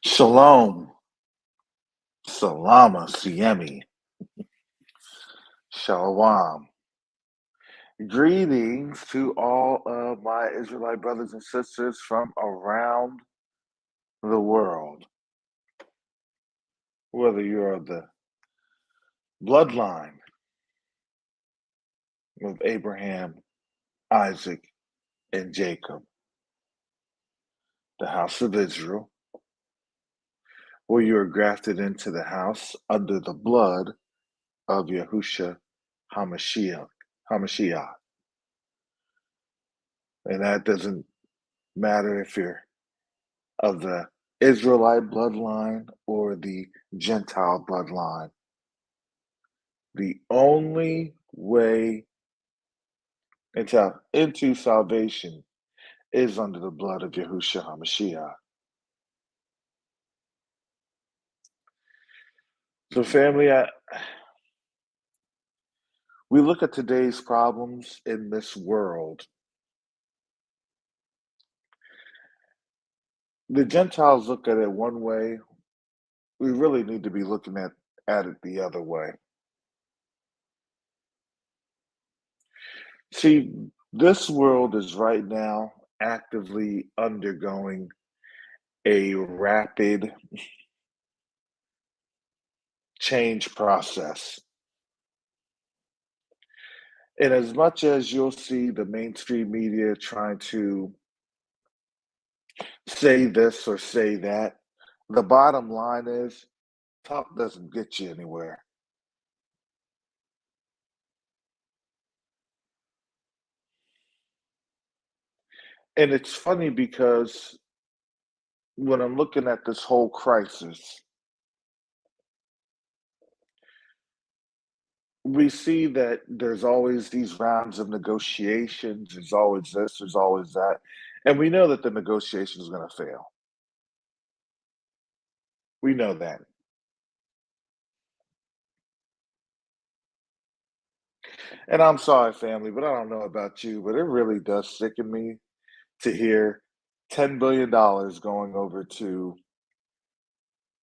Shalom, Salama, Siemi, Shalom. Greetings to all of my Israelite brothers and sisters from around the world. Whether you're of the bloodline of Abraham, Isaac, and Jacob, the house of Israel, or you are grafted into the house under the blood of Yahusha HaMashiach. And that doesn't matter if you're of the Israelite bloodline or the Gentile bloodline. The only way into salvation is under the blood of Yahushua HaMashiach. So, family, we look at today's problems in this world. The Gentiles look at it one way. We really need to be looking at it the other way. See, this world is right now actively undergoing a rapid change process. And as much as you'll see the mainstream media trying to say this or say that, the bottom line is talk doesn't get you anywhere. And it's funny because when I'm looking at this whole crisis, we see that there's always these rounds of negotiations, there's always this, there's always that. And we know that the negotiation is going to fail. We know that. And I'm sorry, family, but I don't know about you, but it really does sicken me to hear $10 billion going over to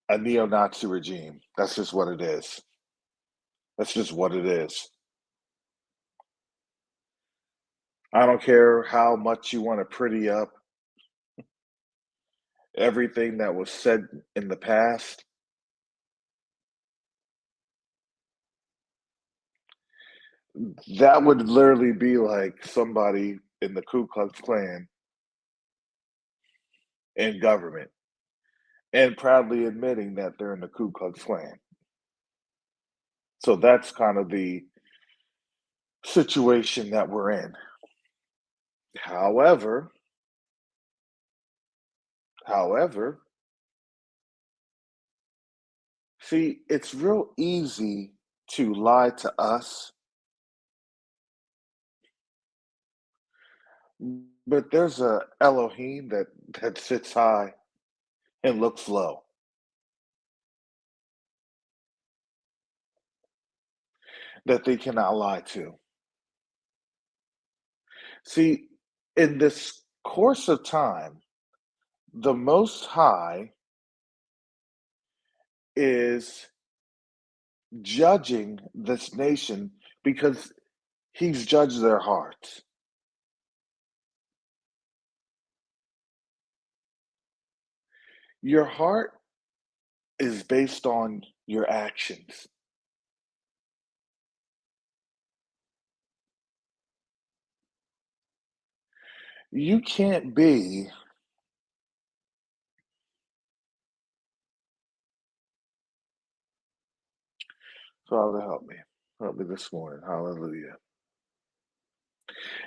a neo-Nazi regime. That's just what it is. That's just what it is. I don't care how much you want to pretty up everything that was said in the past. That would literally be like somebody in the Ku Klux Klan in government and proudly admitting that they're in the Ku Klux Klan. So that's kind of the situation that we're in. However, however, see, it's real easy to lie to us, but there's a Elohim that sits high and looks low. That they cannot lie to. See, in this course of time, the Most High is judging this nation because He's judged their hearts. Your heart is based on your actions. You can't be Father, help me. Help me this morning. Hallelujah.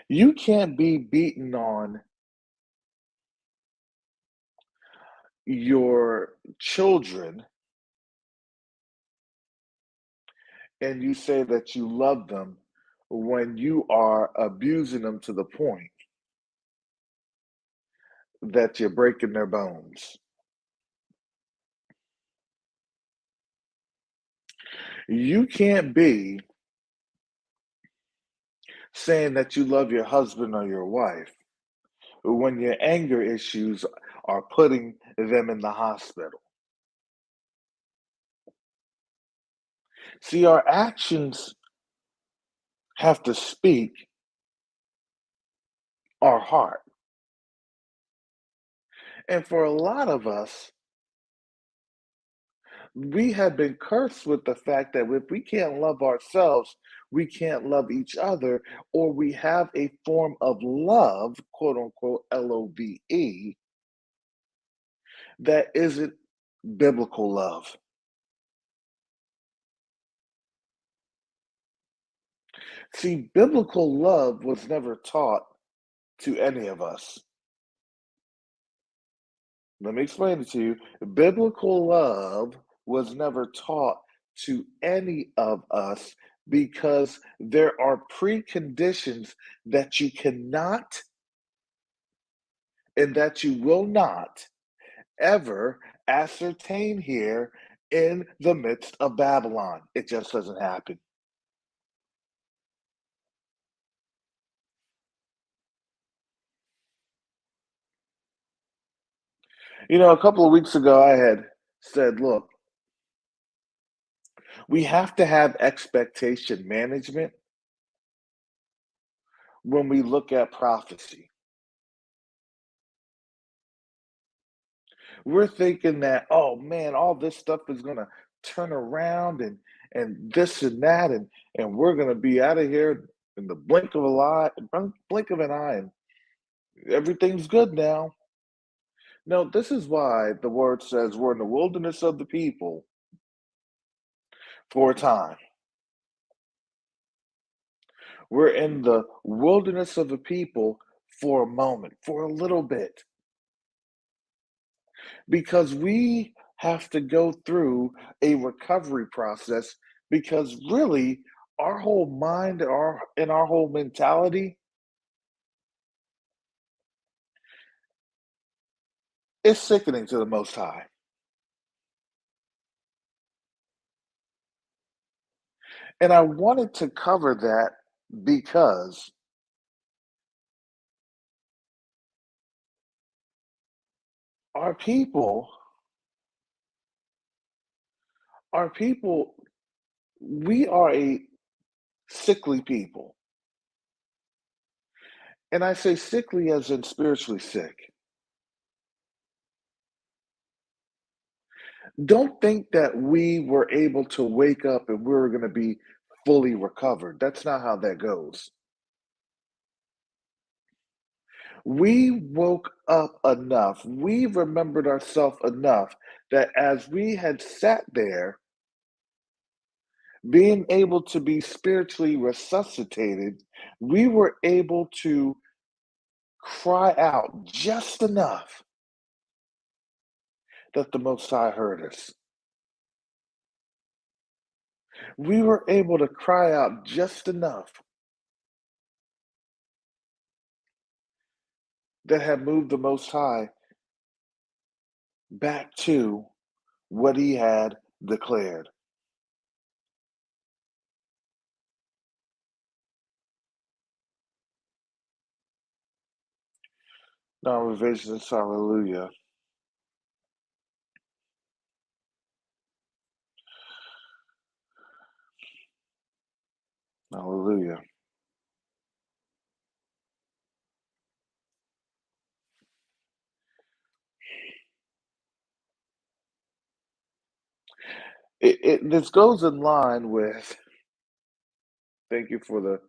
You can't be beaten on your children and you say that you love them when you are abusing them to the point that you're breaking their bones. You can't be saying that you love your husband or your wife when your anger issues are putting them in the hospital. See, our actions have to speak our heart. And for a lot of us, we have been cursed with the fact that if we can't love ourselves, we can't love each other, or we have a form of love, quote unquote, LOVE, that isn't biblical love. See, biblical love was never taught to any of us. Let me explain it to you. Biblical love was never taught to any of us because there are preconditions that you cannot and that you will not ever ascertain here in the midst of Babylon. It just doesn't happen. You know, a couple of weeks ago, I had said, look, we have to have expectation management when we look at prophecy. We're thinking that, oh man, all this stuff is gonna turn around and this and that, and we're gonna be out of here in the blink of an eye, and everything's good now. No, this is why the word says we're in the wilderness of the people for a time. We're in the wilderness of the people for a moment, for a little bit, because we have to go through a recovery process because really our whole mind and our whole mentality is sickening to the most high. And I wanted to cover that because our people, our people, we are a sickly people. And I say sickly as in spiritually sick. Don't think that we were able to wake up and we were going to be fully recovered. That's not how that goes. We woke up enough, we remembered ourselves enough that as we had sat there, being able to be spiritually resuscitated, we were able to cry out just enough that the Most High heard us. We were able to cry out just enough that had moved the Most High back to what he had declared. Now, revisions, hallelujah, hallelujah. This goes in line with thank you for the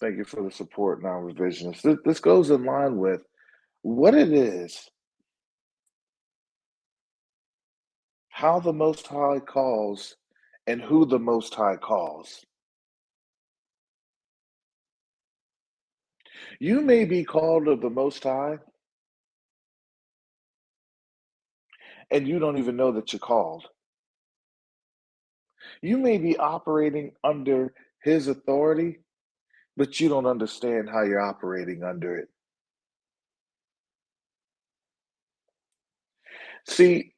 thank you for the support now revisionists. This goes in line with what it is, how the Most High calls, and who the Most High calls. You may be called of the Most High, and you don't even know that you're called. You may be operating under His authority, but you don't understand how you're operating under it. See,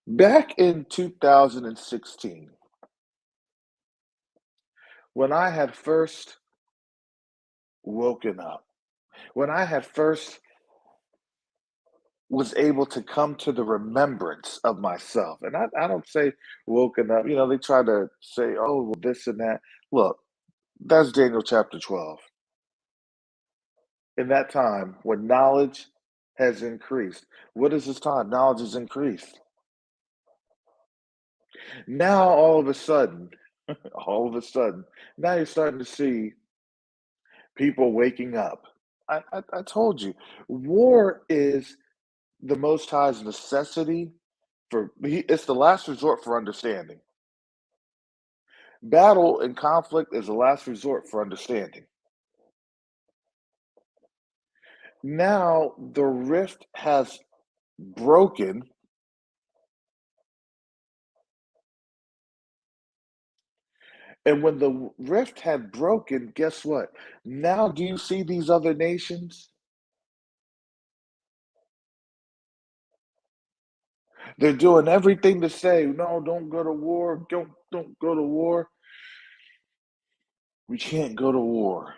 back in 2016, when I had first woken up, when I had first was able to come to the remembrance of myself. And I don't say woken up, they try to say, oh, well, this and that. Look, that's Daniel chapter 12. In that time, when knowledge has increased, what is this time? Knowledge has increased. Now, all of a sudden, now you're starting to see people waking up. I told you, war is the Most High's necessity it's the last resort for understanding. Battle and conflict is the last resort for understanding. Now the rift has broken, and when the rift had broken, guess what? Now do you see these other nations? They're doing everything to say, no, don't go to war, don't go to war. We can't go to war.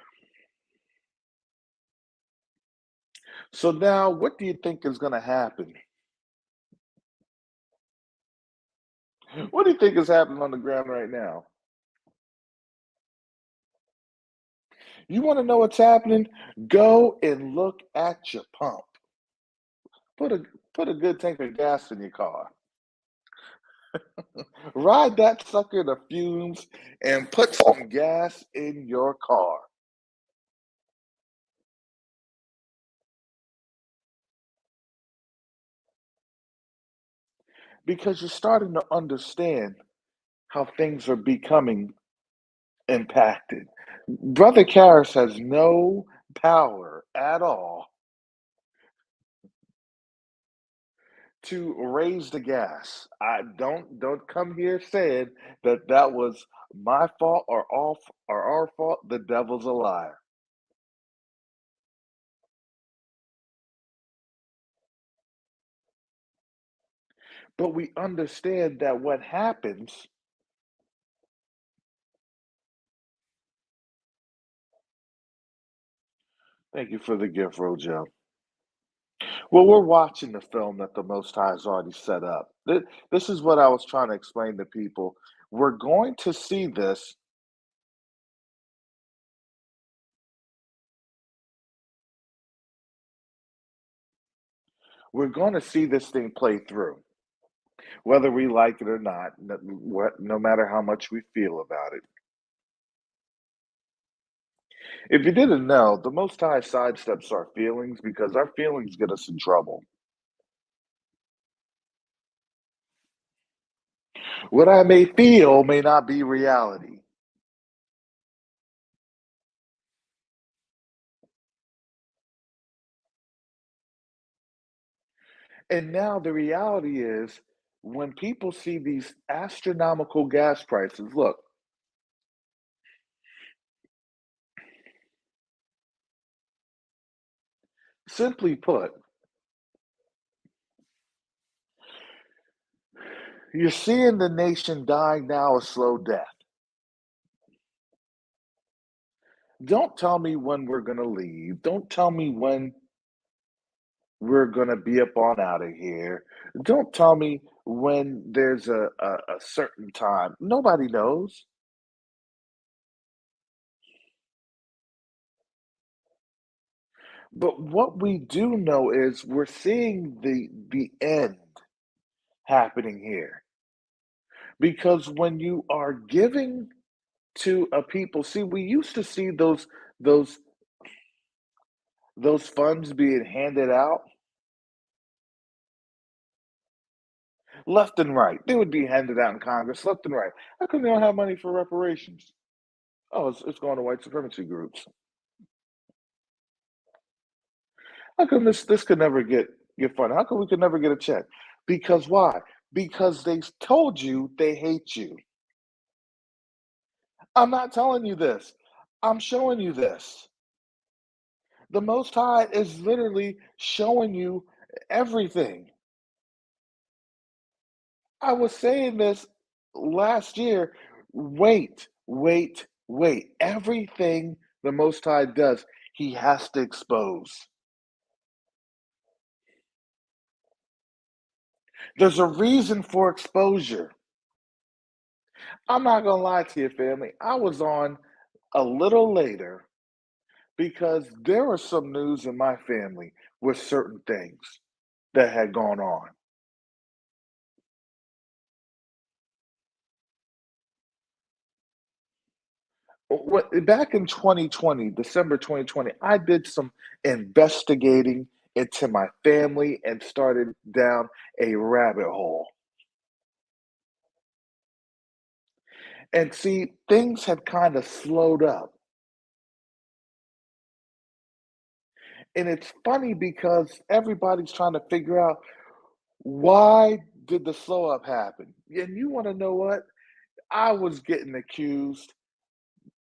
So now what do you think is going to happen? What do you think is happening on the ground right now? You want to know what's happening? Go and look at your pump. Put a put a good tank of gas in your car. Ride that sucker to fumes and put some gas in your car. Because you're starting to understand how things are becoming impacted. Brother Karras has no power at all to raise the gas. I don't come here saying that that was my fault or our fault. The devil's a liar. But we understand that what happens. Thank you for the gift, Rojo. Well, we're watching the film that the Most High has already set up. This is what I was trying to explain to people. We're going to see this. We're going to see this thing play through, whether we like it or not. No matter how much we feel about it. If you didn't know, the Most High sidesteps our feelings because our feelings get us in trouble. What I may feel may not be reality. And now the reality is when people see these astronomical gas prices, look, simply put, you're seeing the nation dying now a slow death. Don't tell me when we're going to leave. Don't tell me when we're going to be up on out of here. Don't tell me when there's a certain time. Nobody knows. But what we do know is we're seeing the end happening here. Because when you are giving to a people, see, we used to see those those funds being handed out left and right. They would be handed out in Congress left and right. How come they don't have money for reparations? Oh, it's going to white supremacy groups. How come this could never get funded? How come we could never get a check? Because why? Because they told you they hate you. I'm not telling you this. I'm showing you this. The Most High is literally showing you everything. I was saying this last year. Wait, wait, wait. Everything the Most High does, he has to expose. There's a reason for exposure. I'm not gonna lie to you, family. I was on a little later because there was some news in my family with certain things that had gone on. Back in 2020, December 2020, I did some investigating into my family and started down a rabbit hole. And see, things had kind of slowed up. And it's funny because everybody's trying to figure out why did the slow up happen? And you want to know what? I was getting accused,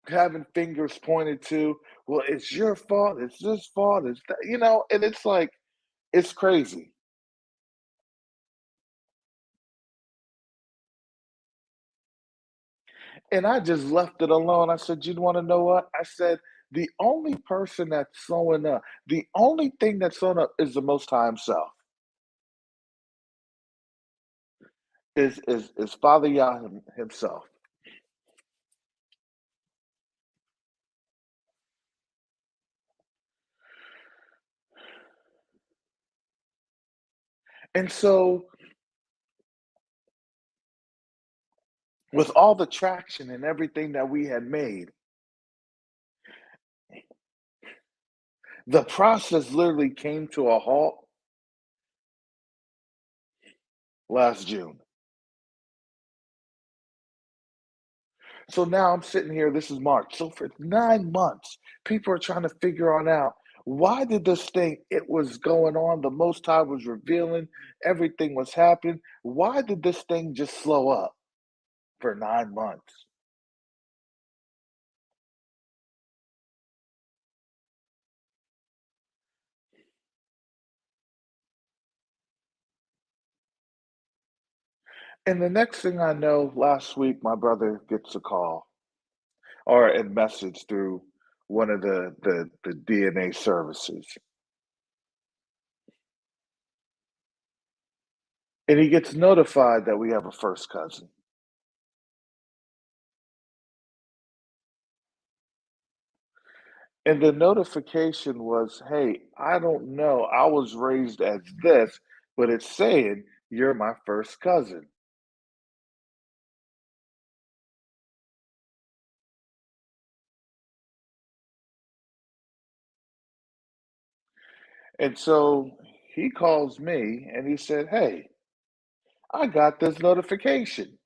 having fingers pointed to, well, it's your fault, it's this fault, it's that, and it's like, it's crazy. And I just left it alone. I said, you want to know what? I said, the only person that's slowing up, the only thing that's slowing up is the Most High Himself, is Father Yah Himself. And so, with all the traction and everything that we had made, the process literally came to a halt last June. So now I'm sitting here, this is March. So for 9 months, people are trying to figure on out why did this thing, it was going on, the Most High was revealing, everything was happening. Why did this thing just slow up for 9 months? And the next thing I know, last week, my brother gets a call or a message through one of the DNA services. And he gets notified that we have a first cousin. And the notification was, "Hey, I don't know. I was raised as this, but it's saying you're my first cousin." And so he calls me and he said, "Hey, I got this notification."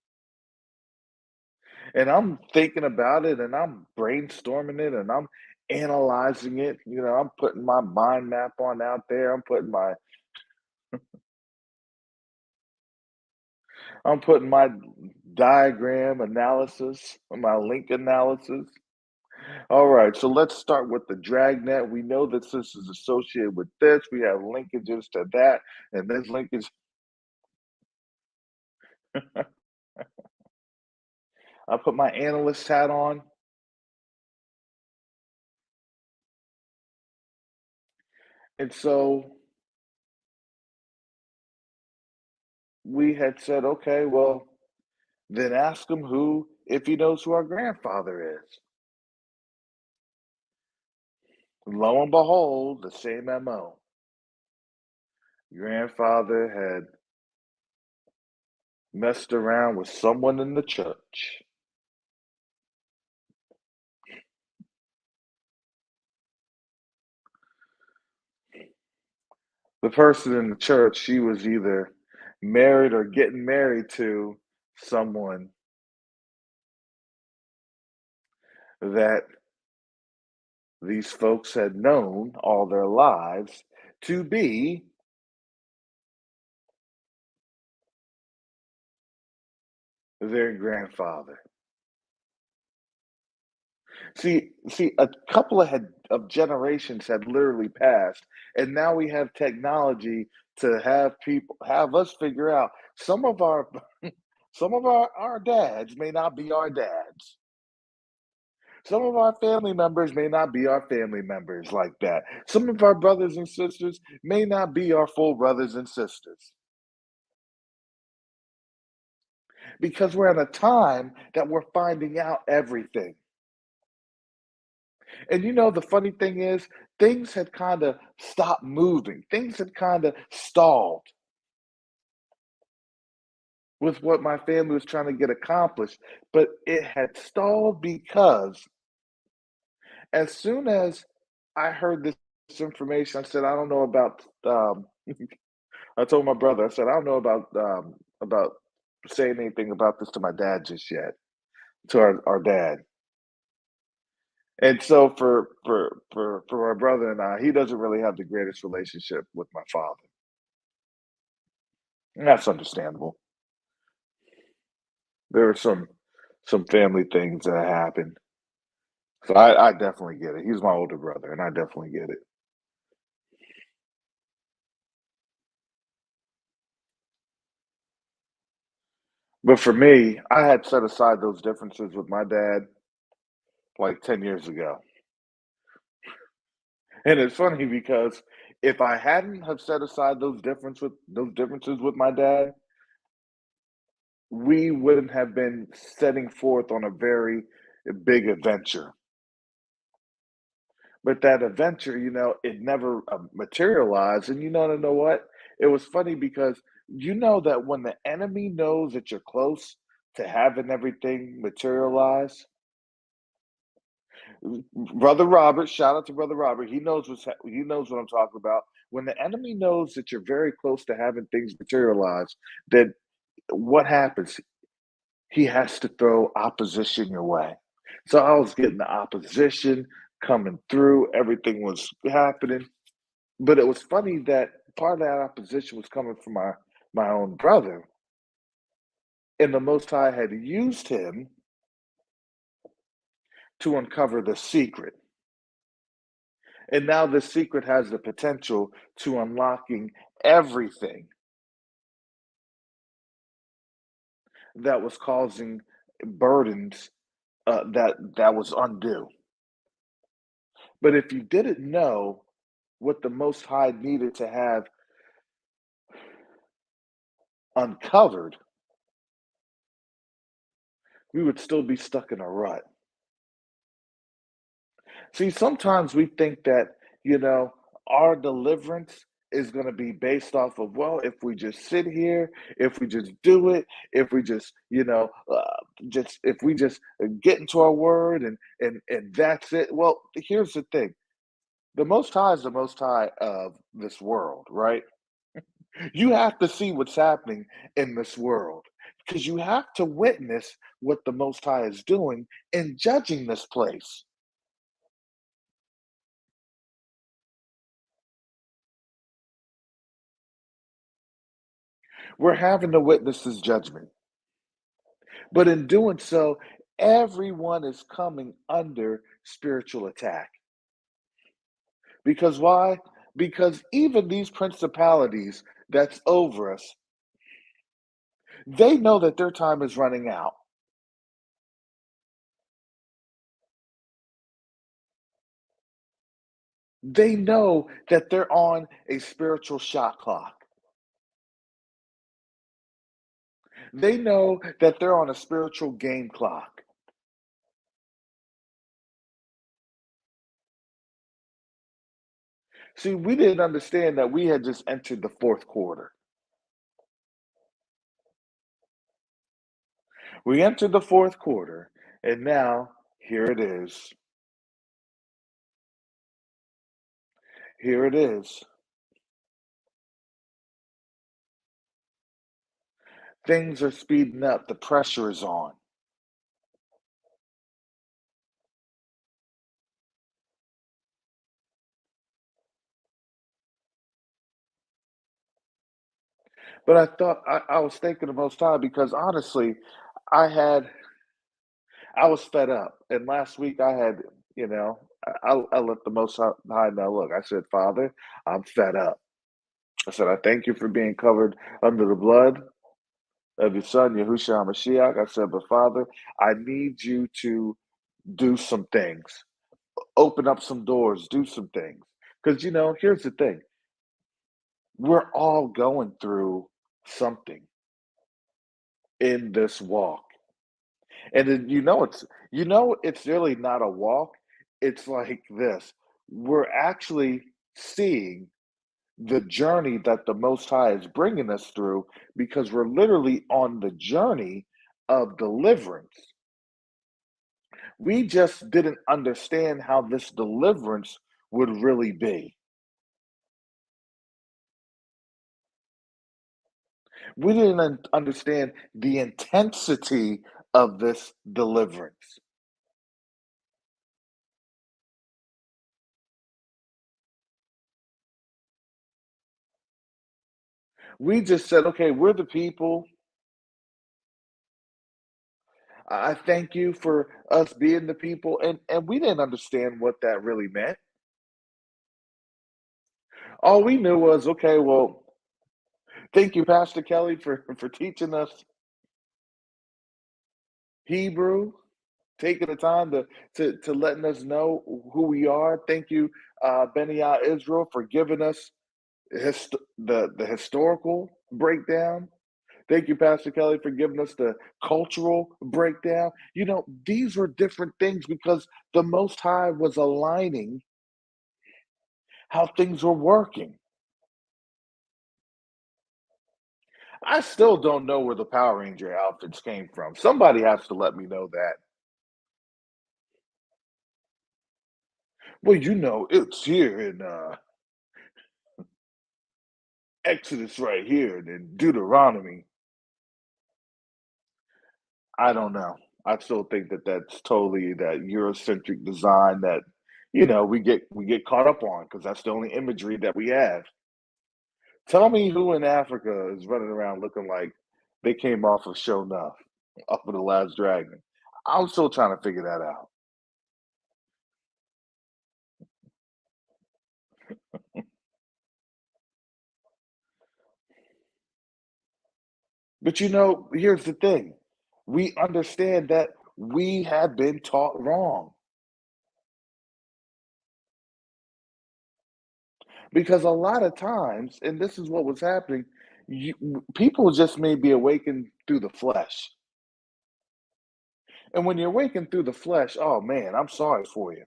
And I'm thinking about it and I'm brainstorming it and I'm analyzing it. I'm putting my mind map on out there. I'm putting my diagram analysis, my link analysis. All right, so let's start with the dragnet. We know that this is associated with this. We have linkages to that, and this linkage. I put my analyst hat on, and so we had said, okay, well, then ask him if he knows who our grandfather is. Lo and behold, the same MO. Grandfather had messed around with someone in the church. The person in the church, she was either married or getting married to someone that these folks had known all their lives to be their grandfather. See, a couple of generations had literally passed, and now we have technology to have us figure out some of our dads may not be our dads. Some of our family members may not be our family members like that. Some of our brothers and sisters may not be our full brothers and sisters. because we're at a time that we're finding out everything. And the funny thing is, things had kind of stopped moving, things had kind of stalled with what my family was trying to get accomplished, but it had stalled because as soon as I heard this information, I said, I don't know about. I told my brother, I said, I don't know about saying anything about this to my dad just yet, to our dad. And so for my brother and I, he doesn't really have the greatest relationship with my father. And that's understandable. There are some family things that happen. So I definitely get it. He's my older brother, and I definitely get it. But for me, I had set aside those differences with my dad like 10 years ago. And it's funny because if I hadn't have set aside those differences with my dad, we wouldn't have been setting forth on a very big adventure. But that adventure, it never materialized. And know what? It was funny because that when the enemy knows that you're close to having everything materialize, Brother Robert, shout out to Brother Robert. He knows what I'm talking about. When the enemy knows that you're very close to having things materialize, then what happens? He has to throw opposition your way. So I was getting the opposition coming through. Everything was happening. But it was funny that part of that opposition was coming from my own brother. And the Most High had used him to uncover the secret. And now the secret has the potential to unlocking everything that was causing burdens that was undue. But if you didn't know what the Most High needed to have uncovered, we would still be stuck in a rut. See, sometimes we think that, you know, our deliverance is going to be based off of, well, if we just sit here, if we just do it, if we just, just if we just get into our word and that's it. Well, here's the thing. The Most High is the Most High of this world, right? You have to see what's happening in this world because you have to witness what the Most High is doing in judging this place. We're having to witness his judgment. But in doing so, everyone is coming under spiritual attack. Because why? Because even these principalities that's over us, they know that their time is running out. They know that they're on a spiritual shot clock. They know that they're on a spiritual game clock. See, we didn't understand that we had just entered the fourth quarter. We entered the fourth quarter, and now here it is. Here it is. Things are speeding up. The pressure is on. But I was thanking the Most High because honestly, I had I was fed up. And last week I had, I let the Most High know. Look, I said, Father, I'm fed up. I said, I thank you for being covered under the blood of your Son, Yahushua Mashiach. I said, but Father, I need you to do some things, open up some doors, do some things. Because here's the thing: we're all going through something. in this walk. And then it's really not a walk. It's like this. We're actually seeing the journey that the Most High is bringing us through because we're literally on the journey of deliverance. We just didn't understand how this deliverance would really be. We didn't understand the intensity of this deliverance. We just said, okay, we're the people. I thank you for us being the people. And we didn't understand what that really meant. All we knew was, okay, well, thank you, Pastor Kelly, for teaching us Hebrew, taking the time to letting us know who we are. Thank you, Benia Israel, for giving us the historical breakdown. Thank you, Pastor Kelly, for giving us the cultural breakdown. These were different things because the Most High was aligning how things were working. I still don't know where the Power Ranger outfits came from. Somebody has to let me know that. Well, it's here in Exodus right here, and in Deuteronomy. I don't know. I still think that that's totally that Eurocentric design that we get caught up on because that's the only imagery that we have. Tell me who in Africa is running around looking like they came off of Show Enough, off of The Last Dragon. I'm still trying to figure that out. But here's the thing. We understand that we have been taught wrong because a lot of times, and this is what was happening, people just may be awakened through the flesh. And when you're awakened through the flesh, oh man, I'm sorry for you.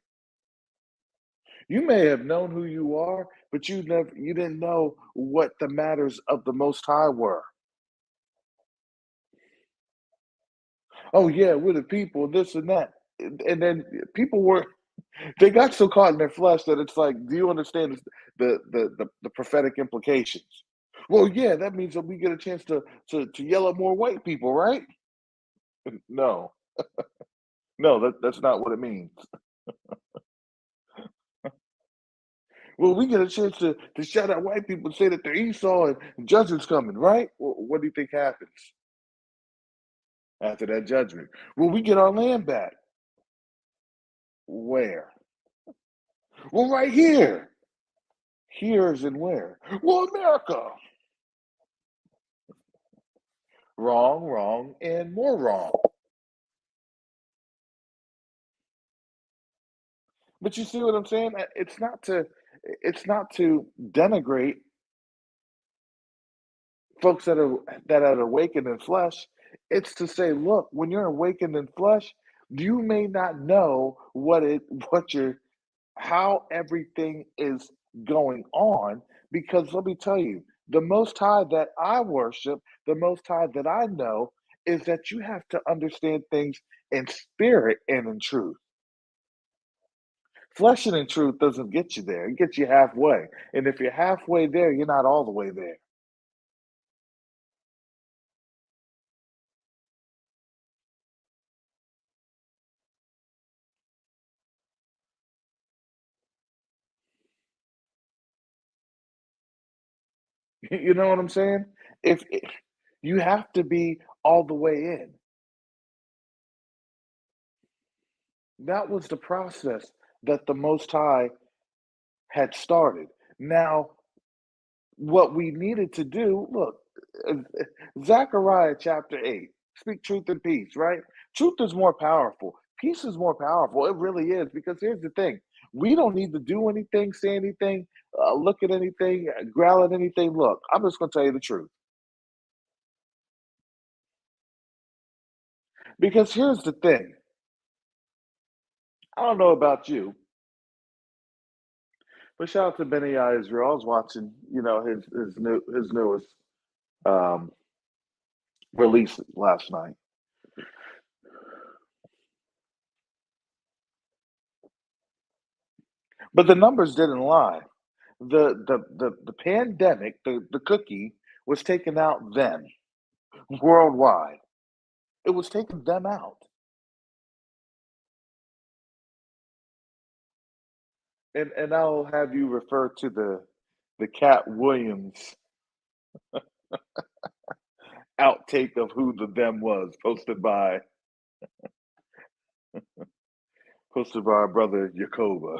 You may have known who you are, but you didn't know what the matters of the Most High were. Oh yeah, we're the people, this and that. And then people were they got so caught in their flesh that it's like, do you understand the prophetic implications? Well, yeah, that means that we get a chance to yell at more white people, right? No, no, that's not what it means. Well, we get a chance to shout at white people and say that they're Esau and judgment's coming, right? Well, what do you think happens after that judgment? Well, we get our land back. Where? Well, right here. Here's and where? Well, America. Wrong, wrong, and more wrong. But you see what I'm saying? It's not to denigrate folks that are awakened in flesh. It's to say, look, when you're awakened in flesh, you may not know what you're how everything is going on. Because let me tell you, the Most High that I worship, the Most High that I know, is that you have to understand things in spirit and in truth. Flesh and in truth doesn't get you there. It gets you halfway. And if you're halfway there, you're not all the way there. You know what I'm saying? If you have to be all the way in. That was the process that the Most High had started. Now, what we needed to do, look, uh, Zechariah chapter 8, speak truth and peace, right? Truth is more powerful. Peace is more powerful. It really is. Because here's the thing, we don't need to do anything, say anything, look at anything, growl at anything. Look, I'm just going to tell you the truth. Because here's the thing. I don't know about you, but shout out to Benny Israel. I was watching, his newest um, release last night. But the numbers didn't lie. The pandemic, the cookie was taken out then, worldwide. It was taking them out. And I'll have you refer to the Cat Williams outtake of who the them was, posted by our brother Yakoba.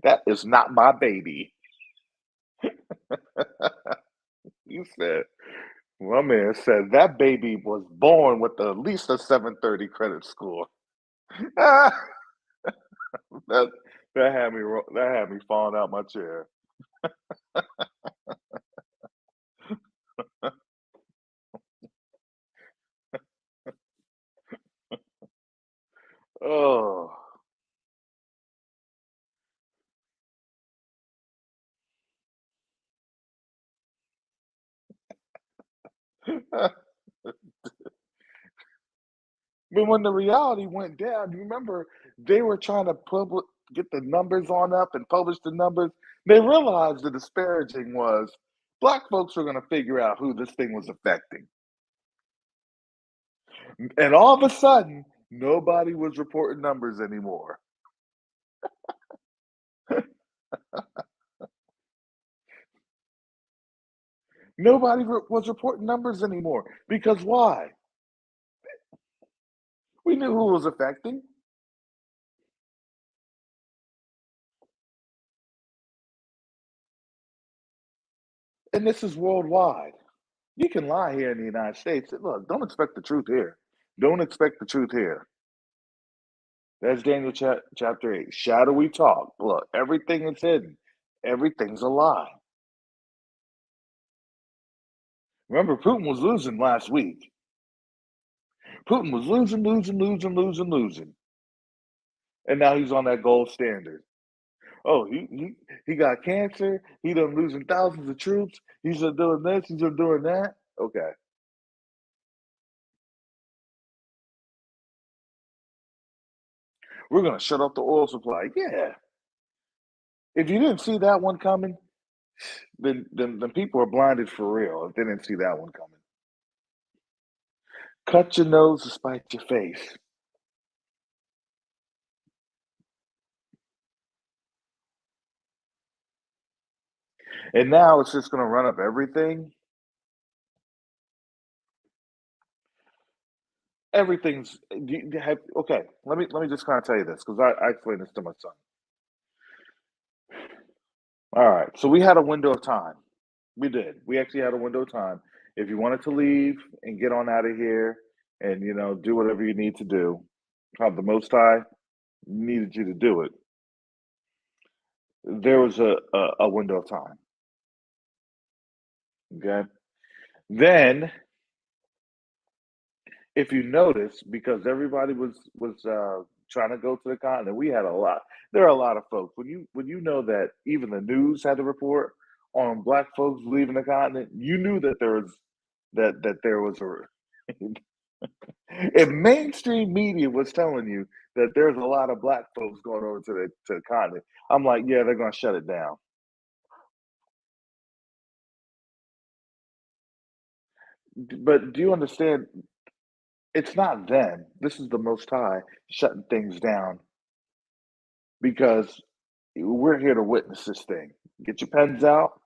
That is not my baby. You said, my man said that baby was born with at least a 730 credit score. that that had me falling out my chair. Oh. But when the reality went down, you remember they were trying to get the numbers on up and publish the numbers. They realized the disparaging was black folks were going to figure out who this thing was affecting. And all of a sudden, nobody was reporting numbers anymore. Nobody was reporting numbers anymore. Because why? We knew who it was affecting. And this is worldwide. You can lie here in the United States. Look, don't expect the truth here. Don't expect the truth here. That's Daniel chapter 8. Shadowy talk. Look, everything is hidden. Everything's a lie. Remember, Putin was losing last week. Putin was losing, losing, losing, losing, losing. And now he's on that gold standard. Oh, he got cancer. He done losing thousands of troops. He's done doing this. He's done doing that. Okay. We're going to shut off the oil supply. Yeah. If you didn't see that one coming, then people are blinded for real if they didn't see that one coming. Cut your nose to spite your face. And now it's just going to run up everything. Everything's okay. Let me just kind of tell you this because I explained this to my son. All right, so we had a window of time. We did. We actually had a window of time. If you wanted to leave and get on out of here, and do whatever you need to do, have the Most High needed you to do it. There was a window of time. Okay. Then, if you notice, because everybody was trying to go to the continent, we had a lot. There are a lot of folks. When you know that even the news had to report on black folks leaving the continent, you knew that there was a. If mainstream media was telling you that there's a lot of black folks going over to the continent, I'm like, yeah, they're going to shut it down. But do you understand? It's not them. This is the Most High shutting things down because we're here to witness this thing. Get your pens out,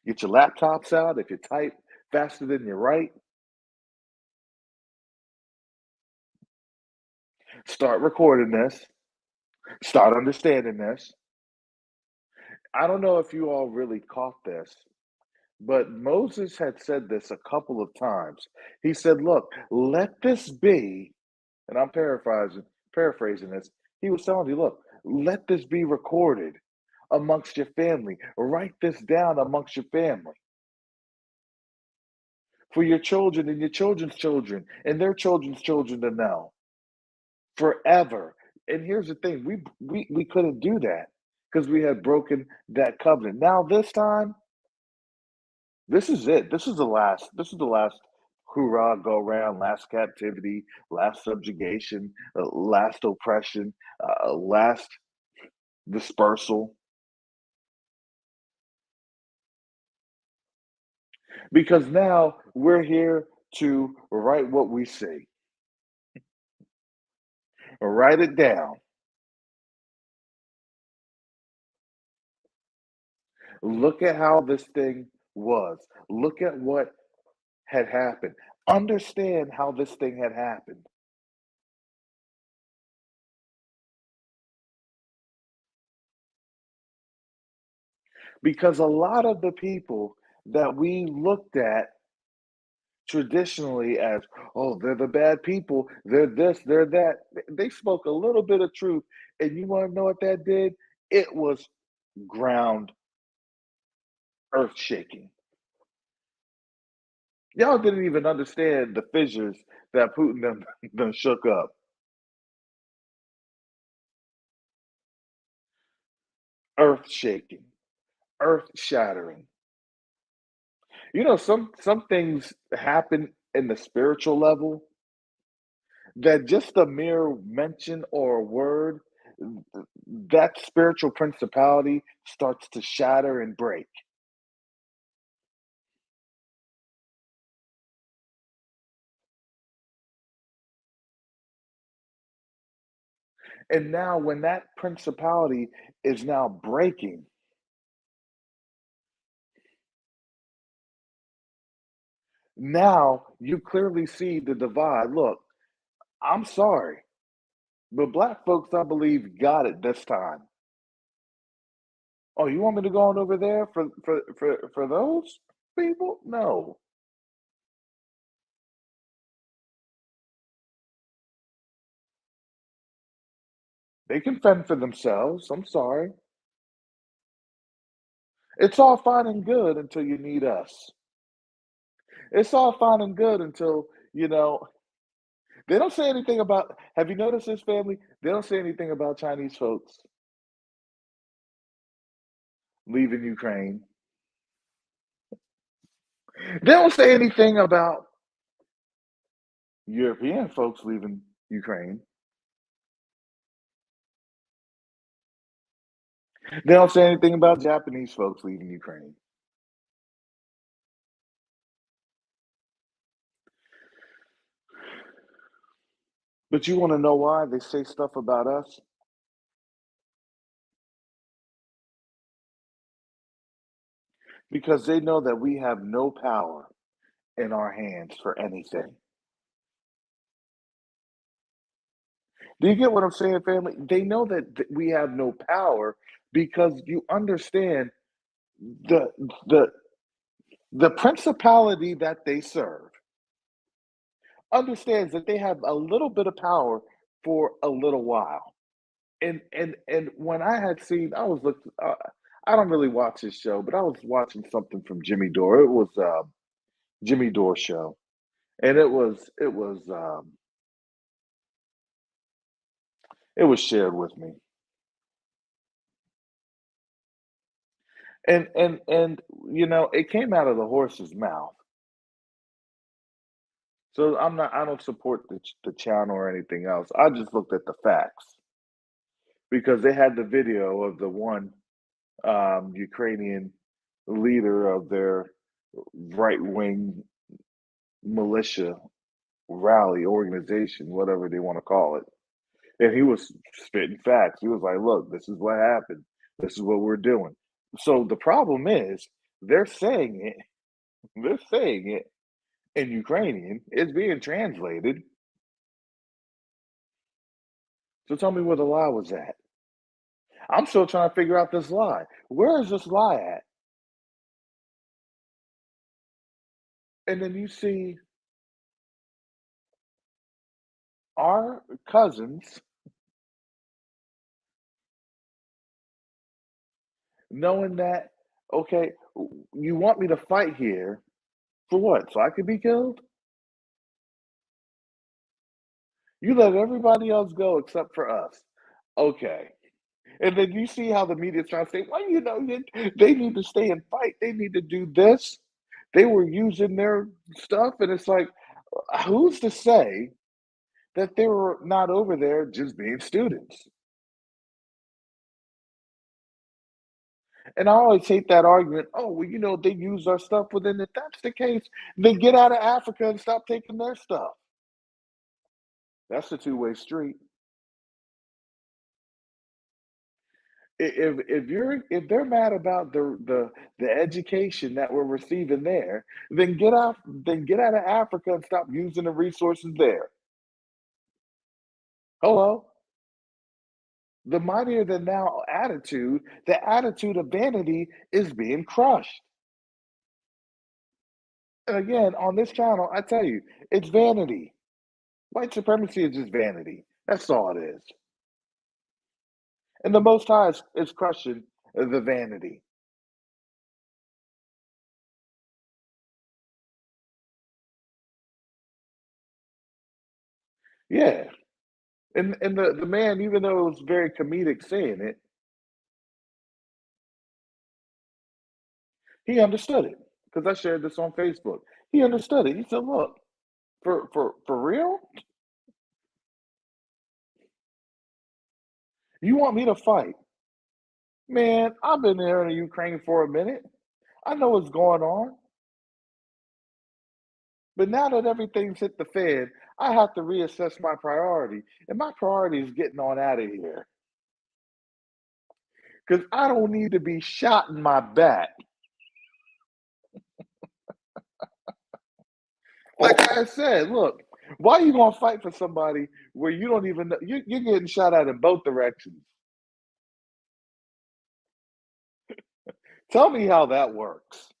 get your laptops out. If you type faster than you write, start recording this, start understanding this. I don't know if you all really caught this, but Moses had said this a couple of times. He said, "Look, let this be," and I'm paraphrasing this. He was telling you, "Look, let this be recorded amongst your family. Write this down amongst your family. for your children and your children's children and their children's children to know forever. And here's the thing, we couldn't do that because we had broken that covenant. Now this time, this is it. This is the last hurrah, go round, last captivity, last subjugation, last oppression, last dispersal. Because now we're here to write what we see, write it down, look at how this thing was, look at what had happened, understand how this thing had happened. Because a lot of the people that we looked at traditionally as, oh, they're the bad people, they're this, they're that, they spoke a little bit of truth. And you want to know what that did? It was ground earth shaking. Y'all didn't even understand the fissures that Putin done shook up. Earth shaking, earth shattering. You know, some things happen in the spiritual level that just a mere mention or a word, that spiritual principality starts to shatter and break. And now, when that principality is now breaking, now you clearly see the divide. Look, I'm sorry, but black folks, I believe, got it this time. Oh, you want me to go on over there for those people? No, they can fend for themselves. I'm sorry. It's all fine and good until you need us. It's all fine and good until, they don't say anything about, have you noticed this, family? They don't say anything about Chinese folks leaving Ukraine. They don't say anything about European folks leaving Ukraine. They don't say anything about Japanese folks leaving Ukraine. But you want to know why they say stuff about us? Because they know that we have no power in our hands for anything. Do you get what I'm saying, family? They know that we have no power because you understand the the the principality that they serve understands that they have a little bit of power for a little while. And when I had seen, I was looking. I don't really watch his show, but I was watching something from Jimmy Dore. It was Jimmy Dore show, and it was shared with me, and it came out of the horse's mouth. So I don't support the channel or anything else. I just looked at the facts because they had the video of the one Ukrainian leader of their right wing militia rally organization, whatever they want to call it. And he was spitting facts. He was like, look, this is what happened. This is what we're doing. So the problem is they're saying it, they're saying it in Ukrainian, it's being translated. So tell me where the lie was at. I'm still trying to figure out this lie. Where is this lie at? And then you see our cousins knowing that, okay, you want me to fight here For what? So I could be killed? You let everybody else go except for us. Okay. And then you see how the media's trying to say, well, they need to stay and fight. They need to do this. They were using their stuff. And it's like, who's to say that they were not over there just being students? And I always hate that argument. Oh, well, they use our stuff. Well, then if that's the case, then get out of Africa and stop taking their stuff. That's a two-way street. If they're mad about the education that we're receiving there, then get out of Africa and stop using the resources there. Hello, the mightier than now attitude, the attitude of vanity is being crushed. And again, on this channel, I tell you, it's vanity. White supremacy is just vanity. That's all it is. And the Most High is crushing the vanity. Yeah. And the man, even though it was very comedic saying it, he understood it because I shared this on Facebook. He understood it. He said, "Look, for real, you want me to fight, man? I've been there in Ukraine for a minute. I know what's going on. But now that everything's hit the fan, I have to reassess my priority, and my priority is getting on out of here because I don't need to be shot in my back." Like I said, look, why are you gonna fight for somebody where you don't even know you're getting shot at in both directions? Tell me how that works.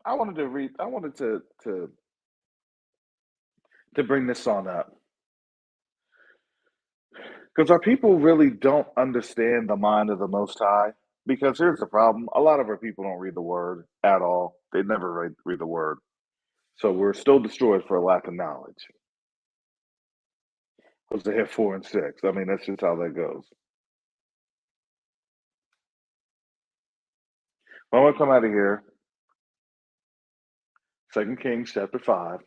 I wanted to bring this on up because our people really don't understand the mind of the Most High. Because here's the problem: a lot of our people don't read the Word at all. They never read the Word, so we're still destroyed for a lack of knowledge. Because they have 4 and 6. I mean, that's just how that goes. Well, I'm gonna come out of here. 2 Kings chapter 5,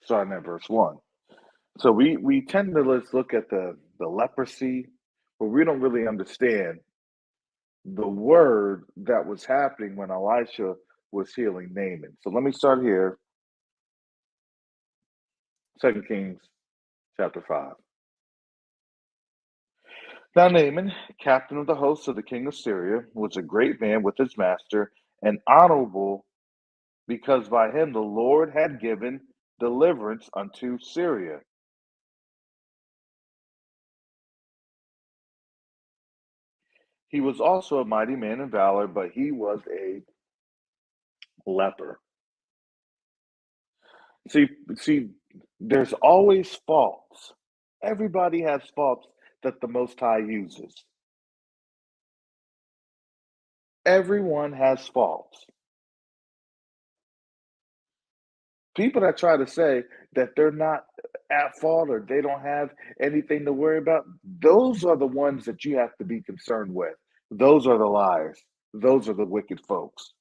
starting at verse 1. So we tend to just look at the leprosy, but we don't really understand the word that was happening when Elisha was healing Naaman. So let me start here, 2 Kings chapter 5. Now Naaman, captain of the hosts of the king of Syria, was a great man with his master, and honorable, because by him the Lord had given deliverance unto Syria. He was also a mighty man in valor, but he was a leper. See, there's always faults. Everybody has faults that the Most High uses. Everyone has faults. People that try to say that they're not at fault or they don't have anything to worry about, those are the ones that you have to be concerned with. Those are the liars. Those are the wicked folks.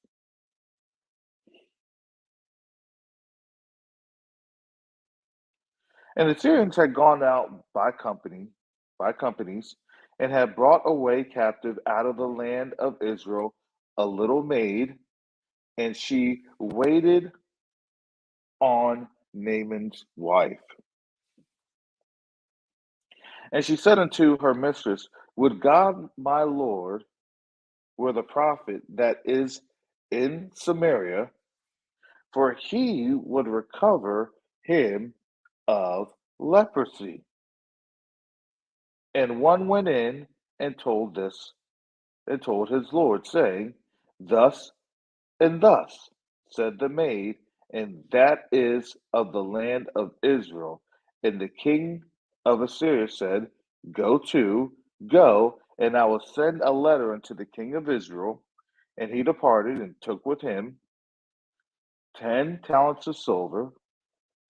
And the Syrians had gone out by companies, and had brought away captive out of the land of Israel a little maid, and she waited on Naaman's wife. And she said unto her mistress, would God my Lord were the prophet that is in Samaria, for he would recover him of leprosy. And one went in and told his Lord, saying, thus and thus said the maid, and that is of the land of Israel. And the king of Assyria said, Go to, go, and I will send a letter unto the king of Israel. And he departed and took with him 10 talents of silver,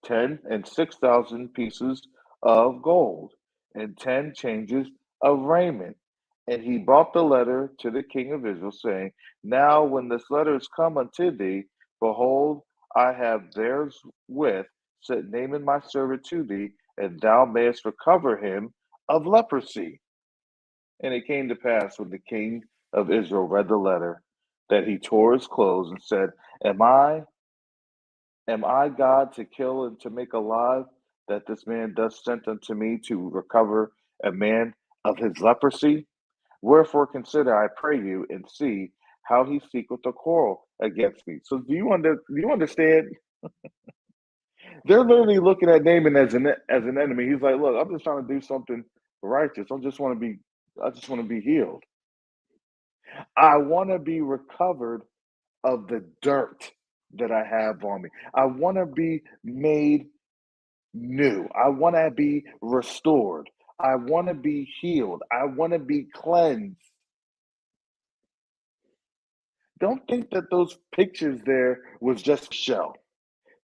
10 and 6,000 pieces of gold, and 10 changes of raiment. And he brought the letter to the king of Israel, saying, Now when this letter is come unto thee, behold, I have therewith sent Naaman my servant to thee, and thou mayest recover him of leprosy. And it came to pass when the king of Israel read the letter, that he tore his clothes and said, Am I God to kill and to make alive, that this man doth sent unto me to recover a man of his leprosy? Wherefore consider, I pray you, and see how he seeketh a quarrel against me. So do you understand? They're literally looking at Naaman as an enemy. He's like, look, I'm just trying to do something righteous. I just want to be healed. I want to be recovered of the dirt that I have on me. I want to be made new. I want to be restored. I want to be healed. I want to be cleansed. Don't think that those pictures there was just a show.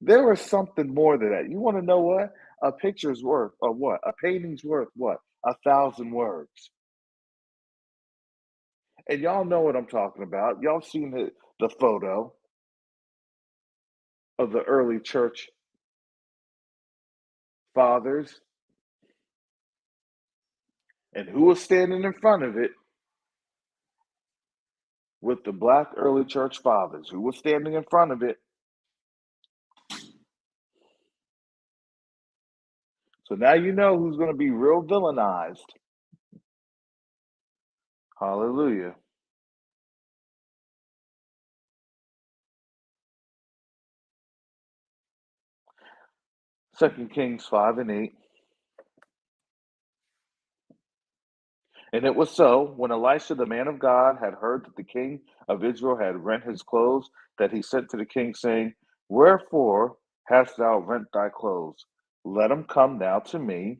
There was something more to that. You want to know what? A picture's worth, or what? A painting's worth what? 1,000 words. And y'all know what I'm talking about. Y'all seen the photo of the early church fathers, and who was standing in front of it with the black early church fathers? Who was standing in front of it? So now you know who's going to be real villainized. Hallelujah. Second Kings 5 and 8. And it was so, when Elisha the man of God had heard that the king of Israel had rent his clothes, that he sent to the king, saying, Wherefore hast thou rent thy clothes? Let him come now to me,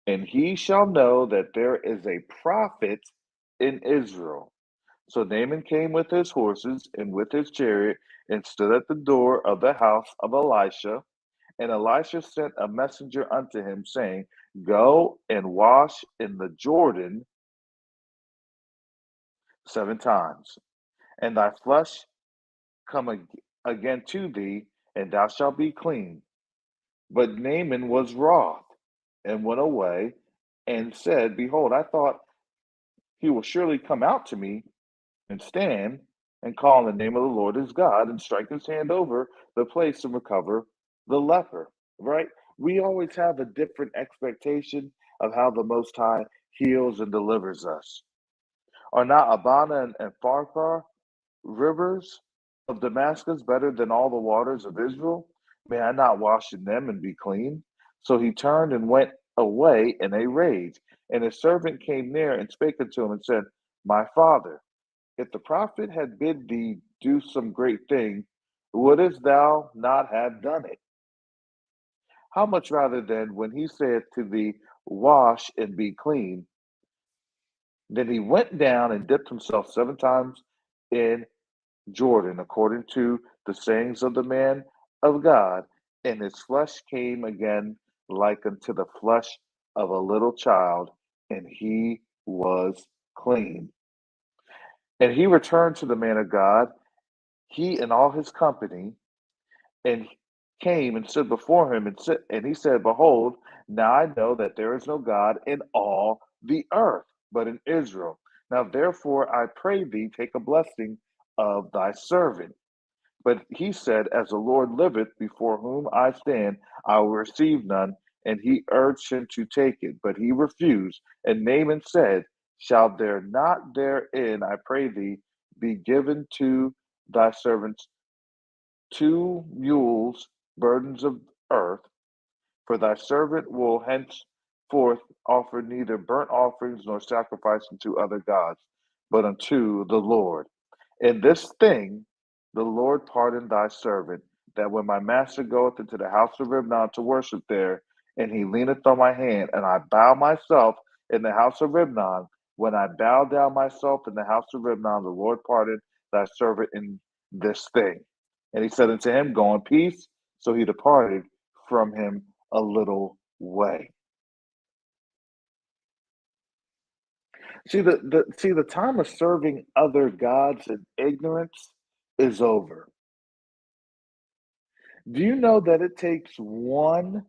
and he shall know that there is a prophet in Israel. So Naaman came with his horses and with his chariot, and stood at the door of the house of Elisha. And Elisha sent a messenger unto him, saying, Go and wash in the Jordan 7 times, and thy flesh come again to thee, and thou shalt be clean. But Naaman was wroth, and went away, and said, Behold, I thought he will surely come out to me, and stand, and call on the name of the Lord his God, and strike his hand over the place and recover the leper. Right? We always have a different expectation of how the Most High heals and delivers us. Are not Abana and Pharpar rivers of Damascus better than all the waters of Israel? May I not wash in them and be clean? So he turned and went away in a rage. And his servant came near and spake unto him and said, My father, if the prophet had bid thee do some great thing, wouldest thou not have done it? How much rather then, when he saith to thee, Wash and be clean, then he went down and dipped himself 7 times in Jordan, according to the sayings of the man of God, and his flesh came again like unto the flesh of a little child, and he was clean. And he returned to the man of God, he and all his company, and came and stood before him, and he said, Behold, now I know that there is no God in all the earth, but in Israel. Now therefore I pray thee, take a blessing of thy servant. But he said, As the Lord liveth, before whom I stand, I will receive none. And he urged him to take it, but he refused. And Naaman said, Shall there not therein, I pray thee, be given to thy servants 2 mules, burdens of earth? For thy servant will henceforth offer neither burnt offerings nor sacrifice unto other gods, but unto the Lord. In this thing the Lord pardon thy servant, that when my master goeth into the house of Rimmon to worship there, and he leaneth on my hand, and I bow myself in the house of Ribnon. When I bow down myself in the house of Ribnon, the Lord pardoned thy servant in this thing. And he said unto him, Go in peace. So he departed from him a little way. See the time of serving other gods in ignorance is over. Do you know that it takes one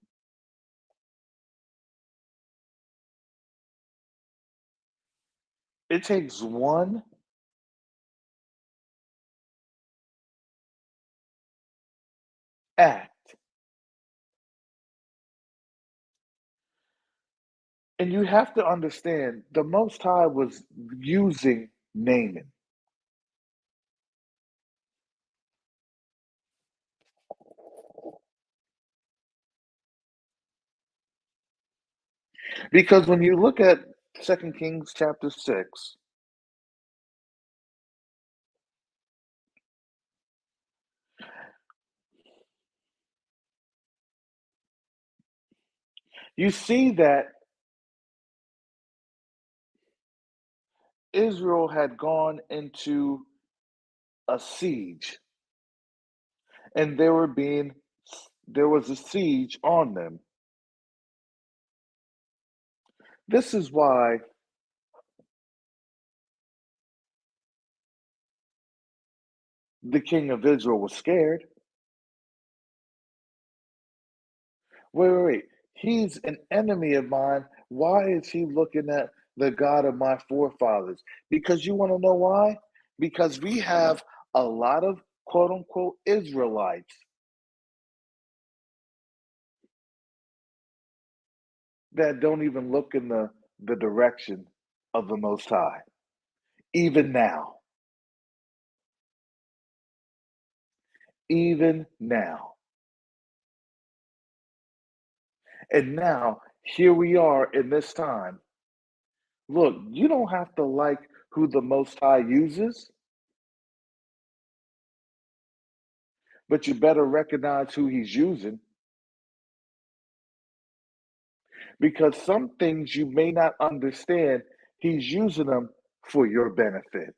act, and you have to understand the Most High was using Naaman. Because when you look at Second Kings chapter 6, you see that Israel had gone into a siege, and there was a siege on them. This is why the king of Israel was scared. Wait. He's an enemy of mine. Why is he looking at the God of my forefathers? Because you want to know why? Because we have a lot of quote unquote Israelites that don't even look in the direction of the Most High, even now. Even now. And now, here we are in this time. Look, you don't have to like who the Most High uses, but you better recognize who he's using, because some things you may not understand, he's using them for your benefit.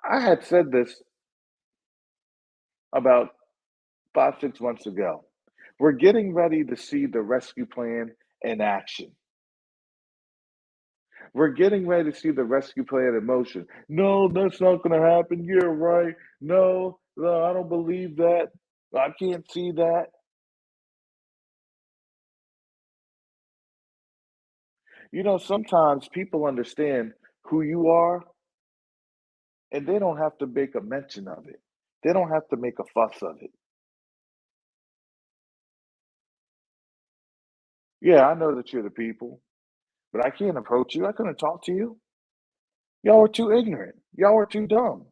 I had said this about 5, 6 months ago. We're getting ready to see the rescue plan in action. We're getting ready to see the rescue plan in motion. No, that's not going to happen. You're right. No, no, I don't believe that. I can't see that. Sometimes people understand who you are, and they don't have to make a mention of it. They don't have to make a fuss of it. Yeah, I know that you're the people, but I can't approach you. I couldn't talk to you. Y'all are too ignorant. Y'all are too dumb.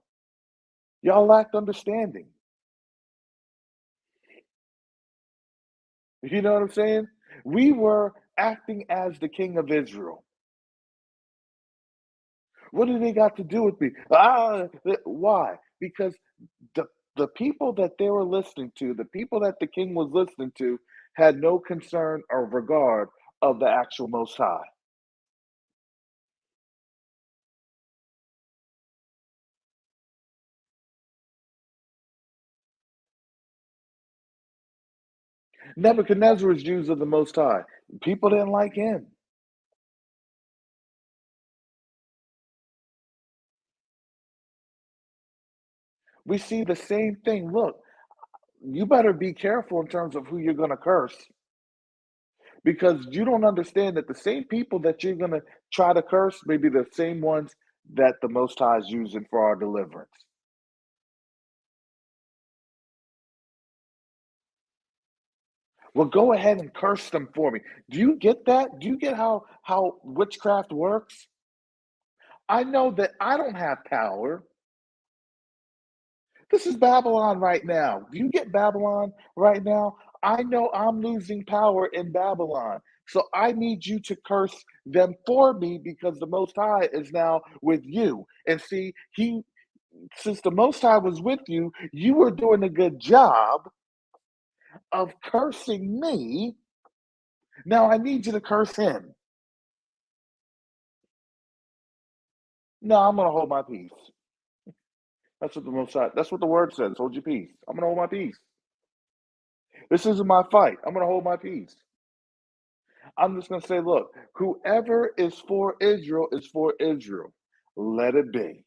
Y'all lacked understanding. You know what I'm saying? We were acting as the king of Israel. What do they got to do with me? Why? Because the people that they were listening to, the people that the king was listening to, had no concern or regard of the actual Most High. Nebuchadnezzar was used of the Most High. People didn't like him. We see the same thing. Look, you better be careful in terms of who you're going to curse, because you don't understand that the same people that you're going to try to curse may be the same ones that the Most High is using for our deliverance. Well, go ahead and curse them for me. Do you get that? Do you get how witchcraft works? I know that I don't have power. This is Babylon right now. Do you get Babylon right now? I know I'm losing power in Babylon. So I need you to curse them for me, because the Most High is now with you. And see, since the Most High was with you, you were doing a good job of cursing me, now I need you to curse him. No, I'm gonna hold my peace. That's what the Most High, that's what the word says. Hold your peace. I'm gonna hold my peace. This isn't my fight. I'm gonna hold my peace. I'm just gonna say, look, whoever is for Israel is for Israel. Let it be.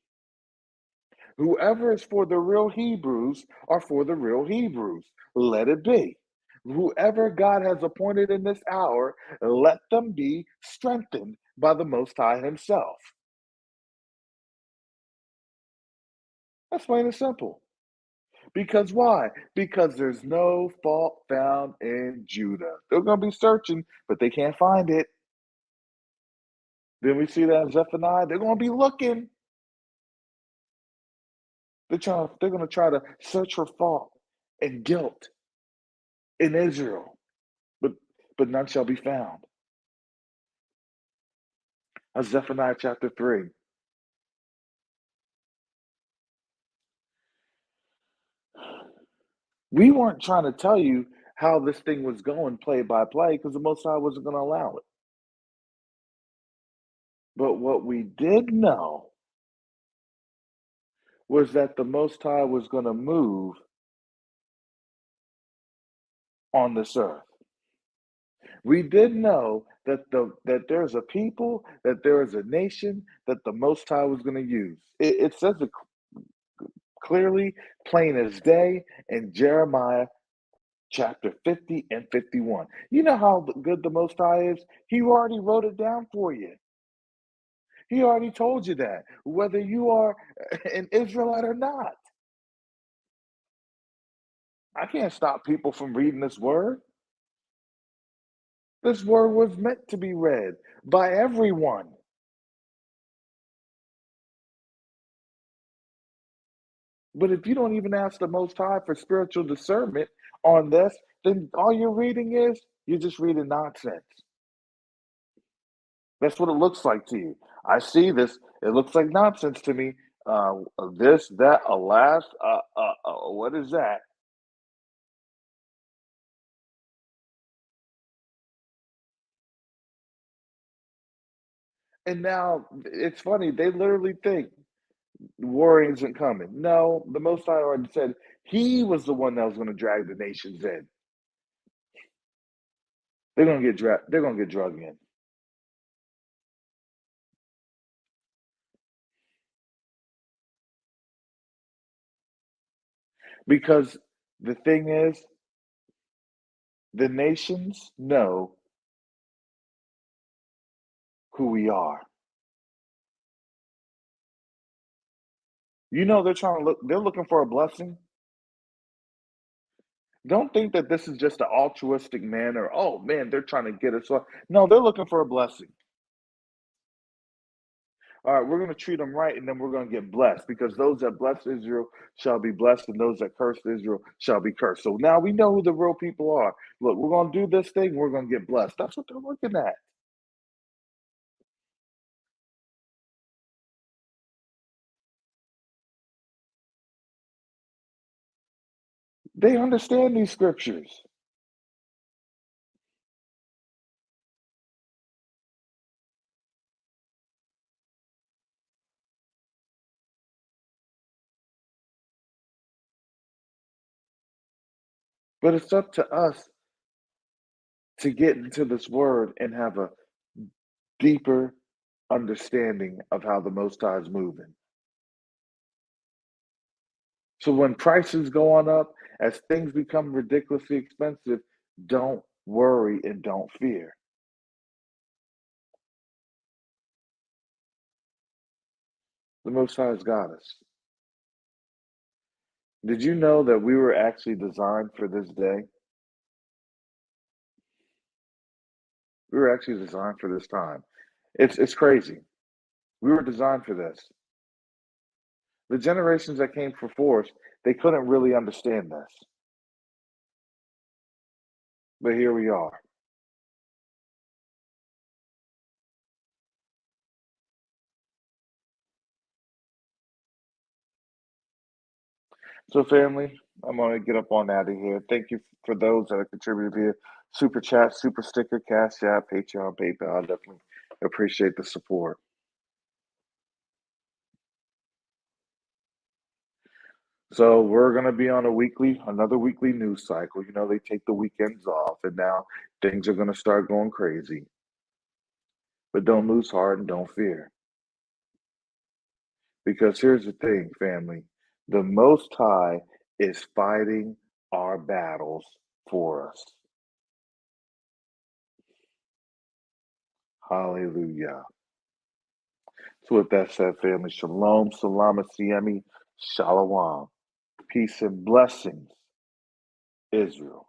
Whoever is for the real Hebrews are for the real Hebrews. Let it be. Whoever God has appointed in this hour, let them be strengthened by the Most High Himself. That's plain and simple. Because why? Because there's no fault found in Judah. They're going to be searching, but they can't find it. Then we see that in Zephaniah. They're going to be looking. They're going to try to search for fault and guilt in Israel, but none shall be found. That's Zephaniah chapter 3. We weren't trying to tell you how this thing was going play by play because the Most High wasn't going to allow it. But what we did know was that the Most High was going to move on this earth. We did know that that there's a people, that there is a nation that the Most High was going to use. It says it clearly, plain as day, in Jeremiah chapter 50 and 51. You know how good the Most High is? He already wrote it down for you. He already told you that, whether you are an Israelite or not. I can't stop people from reading this word. This word was meant to be read by everyone. But if you don't even ask the Most High for spiritual discernment on this, then all you're reading is you're just reading nonsense. That's what it looks like to you. I see this. It looks like nonsense to me. This, that, alas, what is that? And now it's funny. They literally think war isn't coming. No, the Most High already said He was the one that was going to drag the nations in. They're going to get dragged. They're going to get drugged in. Because the thing is, the nations know who we are. You know, they're looking for a blessing. Don't think that this is just an altruistic man or, oh man, they're trying to get us off. No, they're looking for a blessing. All right, we're going to treat them right and then we're going to get blessed because those that bless Israel shall be blessed and those that curse Israel shall be cursed. So now we know who the real people are. Look, we're going to do this thing, we're going to get blessed. That's what they're looking at. They understand these scriptures. But it's up to us to get into this word and have a deeper understanding of how the Most High is moving. So when prices go on up, as things become ridiculously expensive, don't worry and don't fear. The Most High has got us. Did you know that we were actually designed for this day? We were actually designed for this time. It's crazy. We were designed for this. The generations that came before us, they couldn't really understand this. But here we are. So family, I'm gonna get up on out of here. Thank you for those that have contributed via Super Chat, Super Sticker, Cash App, Patreon, PayPal. I definitely appreciate the support. So we're gonna be on another weekly news cycle. You know, they take the weekends off, and now things are gonna start going crazy. But don't lose heart and don't fear. Because here's the thing, family. The Most High is fighting our battles for us. Hallelujah. So with that said, family, shalom, salam, siemi, shalom. Peace and blessings, Israel.